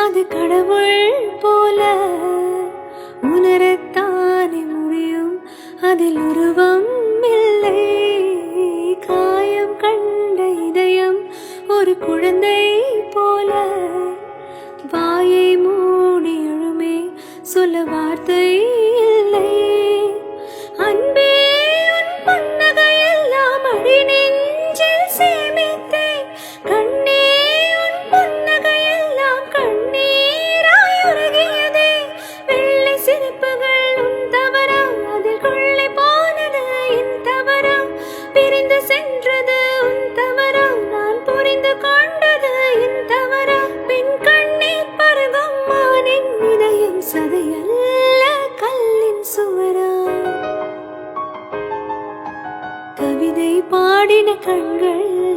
அது கடவுள் போல உணரத்தானே முடியும். அதில் உருவம் இல்லை. காயம் கண்ட இதயம் ஒரு குழந்தை போல வாயை மூடி எழுமே சொல்ல வார்த்தை இல்லை. அன்பே உன் புன்னகையெல்லாம் அடி நெஞ்சில் சேமித்தேன். கண்ணே உன் புன்னகையெல்லாம் கண்ணீராய் உருகியதே. வெள்ளை சிரிப்புகள் உன் தவறா, அதில் கொள்ளை போனது என் தவறா. பிரிந்து சென்றது உன் தவறா, நான் புரிந்து கொண்டது என் தவறா. பெண் கண்ணீர் பருகும் மானின் இதயம் சதையல்ல கல்லின் சுவரா. கவிதை பாடின கண்